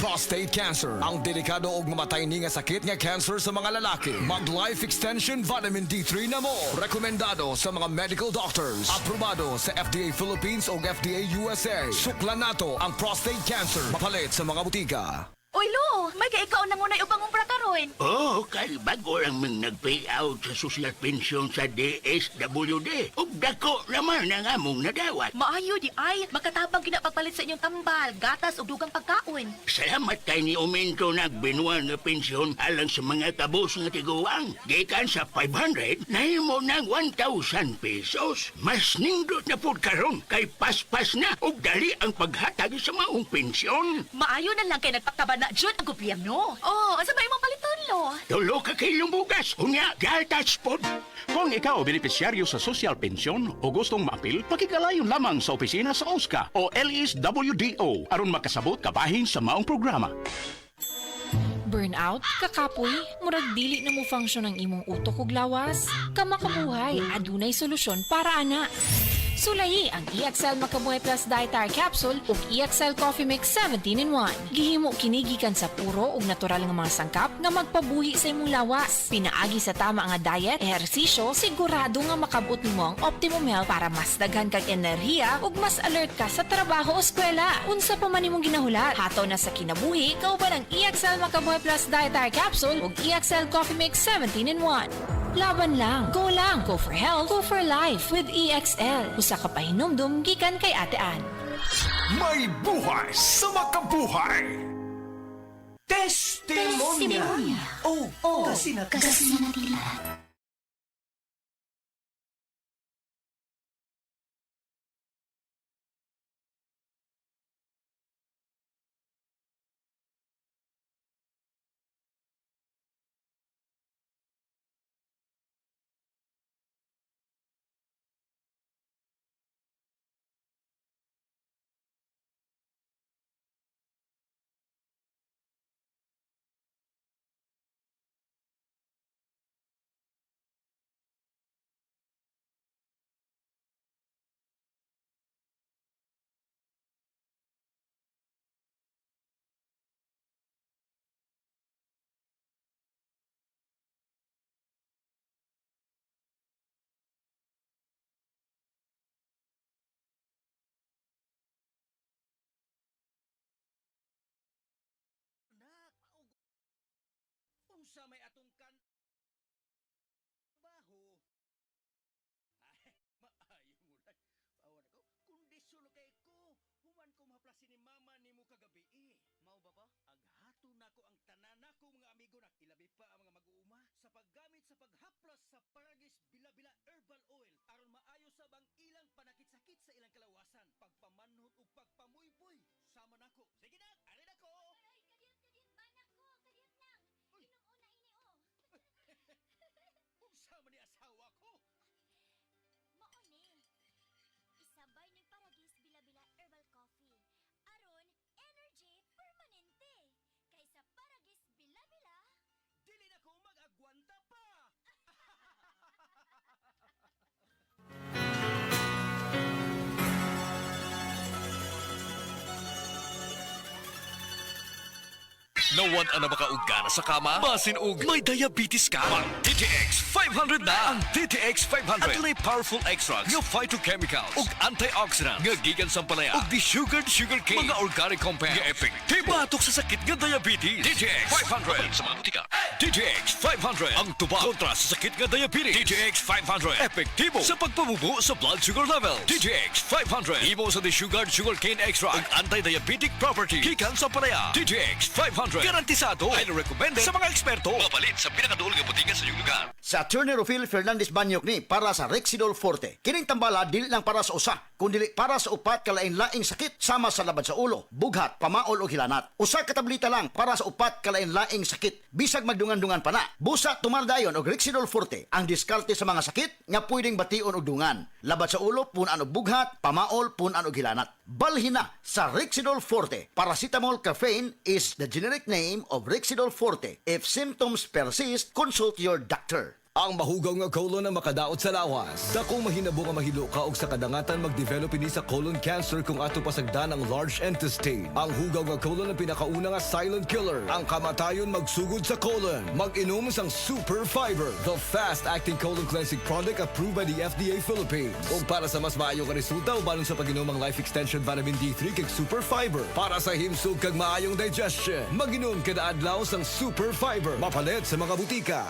prostate cancer. Ang delikado ug mamatay ni nga sakit nga cancer sa mga lalaki. Mag Life Extension Vitamin D3 na mo. Rekomendado sa mga medical doctors. Aprobado sa FDA Philippines ug FDA USA. Suklan nato ang prostate cancer. Mapalit sa mga butika. Uy, Lo! May kaikaw na ngunay upang umpra karon. Oh, kay bago lang mang nag-payout sa social pension sa DSWD. Ug dako naman ang among nadawat. Maayo di ay, magkatabang ginapagpalit sa inyong tambal, gatas ug dugang pagkaon. Salamat kay ni Aumento nagbinuan nga pensyon alang sa mga kabos nga tiguang. Gikan sa 500, nahimo ng 1,000 pesos. Mas nindot na pud karon kay paspas na ug dali ang paghatag sa maong pensyon. Maayo na lang kay nagpakaba na dyan ang gobyerno. Oh, asa ba imong paliton, Lo? Tulo ka kilong bugas, unya gatas pod. Kung ikaw benepisyaryo sa social pension o gustong maapil, pakikalayon lamang sa opisina sa OSCA o LSWDO aron makasabot kabahin sa maong programa. Burnout, kakapoy, murag dili na mo function ang imong utok ug lawas. Kamakabuhay, adunay solusyon para ana. Sulayi ang EXL Makabuhay Plus Dietary Capsule ug EXL Coffee Mix 17-in-1. Gihimo kini gikan sa puro ug natural nga mga sangkap nga magpabuhi sa imong lawas. Pinaagi sa tama nga diet, ehersisyo, sigurado nga makabot nimo ang optimum health para mas daghan kag enerhiya ug mas alert ka sa trabaho o eskwela. Unsa pa man imong ginahulat, hataw na sa kinabuhi, kauban ang EXL Makabuhay Plus Dietary Capsule ug EXL Coffee Mix 17-in-1. Laban lang. Go for health, go for life with EXL. Usa ka pahinumdum gikan kay Ate Ann. May buhay sa makabuhay! Testimonya. Oh, kasi natila. Unsa may atong kan baho. Ay, maayo mo lang. Awan ako. Kondisyon kay ko. Human ko maplasin ni mama ni mo kagabi Mao ba ba? Aghato na ko ang tanan nako mga amigo na ilabi pa ang mga mag-uuma sa paggamit sa paghaplas sa Paragis Bila-Bila Herbal Oil aron maayo sab ang ilang panakit-sakit sa ilang kalawasan, pagpamanhod ug pagpamuypoy. Sama nako. Sige na, ari na ko. Unsa man ni asawa ko? Mao ni. Isabay ning Paragis Bila-Bila Herbal Coffee. Aron energy permanente. Kaysa Paragis Bila-Bila, Dili na ko mag-agwanta pa. Nawan ang makaugana sa kama, basin ug may diabetes ka. Ang DTX 500 na. Ang DTX 500 adunay powerful extracts nga phytochemicals ug antioxidants nga gikan sa palaya ug desugared sugarcane, mga organic compounds nga epektibo batok sa sakit nga diabetes. DTX 500 sa mga butika. DTX 500 ang tuba kontra sa sakit nga diabetes. DTX 500 epektibo sa pagpabubo sa blood sugar level. DTX 500 imo sa desugared sugarcane extract ug anti-diabetic property gikan sa palaya. DTX 500 garantisado ay rekomenda sa mga eksperto. Mapalit sa pinakadulong nga butika sa iyong lugar. Sa Attorney Rufil Fernandez Banyok ni para sa Rexidol Forte. Kining tambala dili lang para sa usa, kundi para sa upat ka lain-laing sakit sama sa labad sa ulo, bughat, pamaol o hilanat. Usa ka tableta lang para sa upat ka lain-laing sakit. Bisag magdungan-dungan pa na. Busa tumardayon og Rexidol Forte ang diskarte sa mga sakit nga pwedeng bation og dungan. Labad sa ulo punan og bughat, pamaol punan og hilanat. Balhin na sa Rexidol Forte. Paracetamol caffeine is the generic name of Rexidol Forte. If symptoms persist, consult your doctor. Ang mahugaw nga colon na makadaot sa lawas. Dako mahinabo nga mahilo ka og sa kadangatan magdevelop ini sa colon cancer kung ato pasagdan ang large intestine. Ang hugaw nga colon ang pinakauna nga silent killer. Ang kamatayon magsugod sa colon. Mag-inom sang Super Fiber, the fast-acting colon cleansing product approved by the FDA Philippines. Ug para sa mas maayo nga resulta ubanon sa pag-inom ang Life Extension Vitamin D3 kag Super Fiber. Para sa himsog kag maayong digestion, mag-inom kada adlaw sang Super Fiber. Mapalit sa mga butika.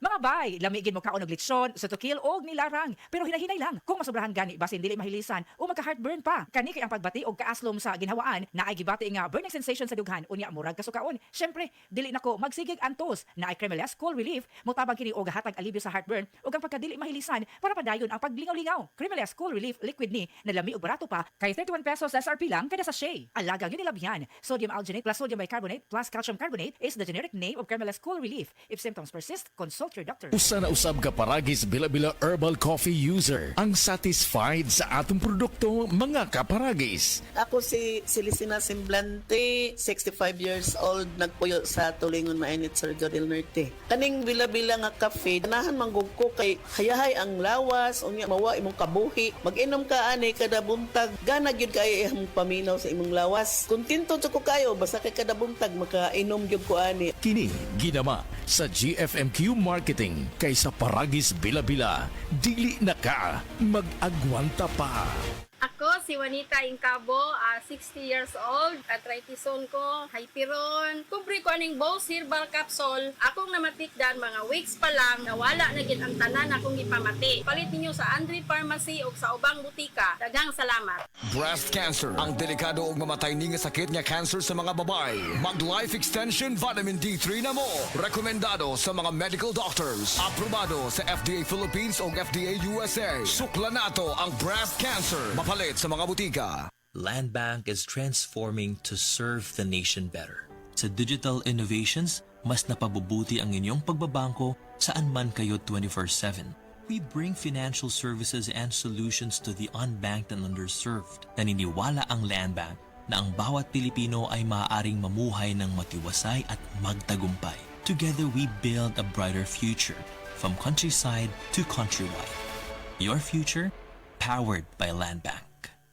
Mga bay, lamigin mo kaon og lechon, sutukil og nilarang. Pero hinahinay lang, kung masobrahan gani basin dili mahilisan o magka-heartburn pa. Kani kay ang pagbati og kaaslom sa ginhawaan na ay gibati nga burning sensation sa dughan unya murag kasukaon. Syempre, dili nako magsigig antos na ay Cremeles Cool Relief, motabang kini og hatag alibyo sa heartburn ug ang pagkadili mahilisan para padayon ang paglingaw-lingaw. Cremeles Cool Relief liquid ni na lami og barato pa kay 31 pesos SRP lang kada sachet. Alagang Unilabyan, sodium alginate plus sodium bicarbonate plus calcium carbonate is the generic name of Cremeles Cool Relief. If symptoms persist, consult your doctor. Usa na usab ka paragis bila-bila herbal coffee user ang satisfied sa atong produkto mga kaparagis. Ako si Celicina Semblante, 65 years old, nagpuyo sa Tulingon Mainit, Surigao del Norte. Kaning bila-bila nga kafe, ganahan manggug ko kay hayahay ang lawas, unya mawa imong kabuhi. Mag-inom ka ani kada buntag, gana gyud kay imong paminaw sa imong lawas. Kontento ko kayo basta kay kada buntag makainom gyud ko ani. Kini ginama sa GFMQ Marketing kaysa paragis bila-bila, dili na ka mag-agwanta pa. Ako si Juanita Incabo, 60 years old, arthritis-on ko, hyperon. Kumpri ko aning Bose Herbal Capsule. Akong namatikdan mga weeks pa lang, nawala na gid ang tanan akong ipamati. Palit ninyo sa Andre Pharmacy o sa ubang butika. Daghang salamat. Breast cancer, ang delikado ug mamatay ni nga sakit nga cancer sa mga babae. Mag Life Extension Vitamin D3 na mo. Rekomendado sa mga medical doctors. Aprobado sa FDA Philippines o FDA USA. Sukla nato ang breast cancer. Mapalit sa mga butika. Land Bank is transforming to serve the nation better. Sa digital innovations, mas napabubuti ang inyong pagbabangko saan man kayo 24/7. We bring financial services and solutions to the unbanked and underserved. Naniniwala ang Land Bank na ang bawat Pilipino ay maaaring mamuhay ng matiwasay at magtagumpay. Together we build a brighter future, from countryside to countrywide. Your future, powered by Land Bank.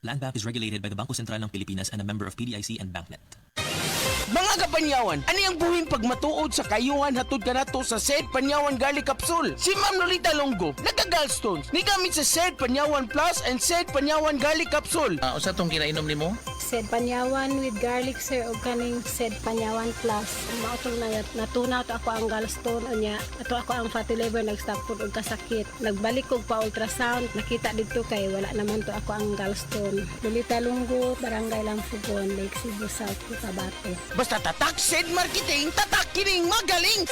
Land Bank is regulated by the Bangko Sentral ng Pilipinas and a member of PDIC and BancNet. Mga kapanyawan, ani ang buhing pagmatuod sa kayuhan hatod kanato sa Sed Panyawan Garlic Capsule. Si Ma'am Lolita Longo, nagka-gallstones, ni gamit sa Sed Panyawan Plus and Sed Panyawan Garlic Capsule. Usa tong kinainom nimo? Sed Panyawan with garlic sir o kaning Sed Panyawan Plus. Mautong natunaw to ako ang gallstone unya. Ato ako ang fatty liver nag-stop food og kasakit. Nagbalik kog pa ultrasound, nakita dito kay wala naman to ako ang gallstone. Lolita Longo, Barangay Lampugon, Lake Cebu South, Cotabato. Basta tatak Sed Marketing, tatak kining magaling!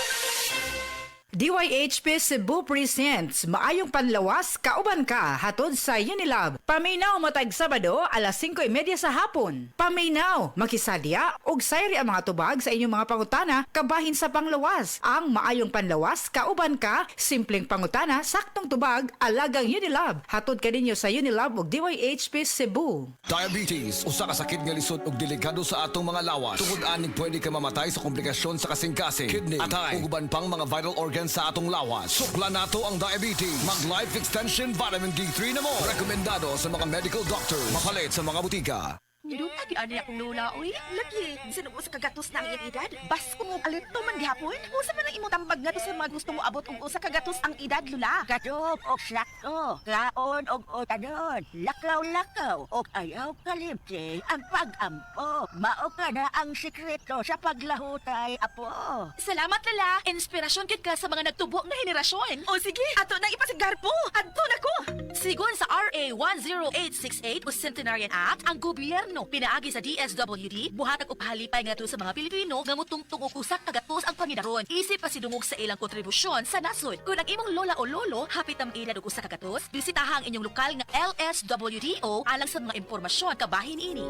DYHP Cebu presents Maayong Panlawas, Kauban Ka, hatod sa Unilab. Paminaw matag Sabado, alas 5:30 sa hapon. Paminaw, makisadya, og sayri ang mga tubag sa inyong mga pangutana, kabahin sa panglawas. Ang Maayong Panlawas, Kauban Ka, simpleng pangutana, saktong tubag, alagang Unilab. Hatod ka ninyo sa Unilab og DYHP Cebu. Diabetes, usa ka sakit nga lisod ug delikado sa atong mga lawas. Tungod aning pwede ka mamatay sa komplikasyon sa kasing-kasing, kidney, atay, ug uban pang mga vital organs sa atong lawas. Sukla nato ang diabetes. Mag Life Extension Vitamin D3 na mo. Rekomendado sa mga medical doctors. Mapalit sa mga butika. Nilupa di ani akong lula, uy. Lagi, bisan mo sa kagatos na ang iyang edad. Bas kung alito man gihapon. Usa man ang imong tambag nga to sa mga gusto mo abot ug usa kagatos ang edad, lula. Gadop og sakto, kaon og otadon, lakaw-lakaw og ayaw kalimti ang pag-ampo. Mao ka na ang sikreto sa paglahutay, apo. Salamat, lala. Inspirasyon kid ka sa mga nagtubo na henerasyon. O sige, ato na ipasigar po. Adto na ko. Sigon sa RA 10868 o Centenarian Act, ang gobyerno pinaagi sa DSWD buhatag og pahalipay ngadto sa mga Pilipino nga mutungtong og usa ka gatos ang pangidaron. Isip pa sidungog sa ilang kontribusyon sa nasod. Kung ang imong lola o lolo hapit ang edad og usa ka gatos, bisitaha ang inyong lokal nga LSWDO alang sa mga impormasyon kabahin ini.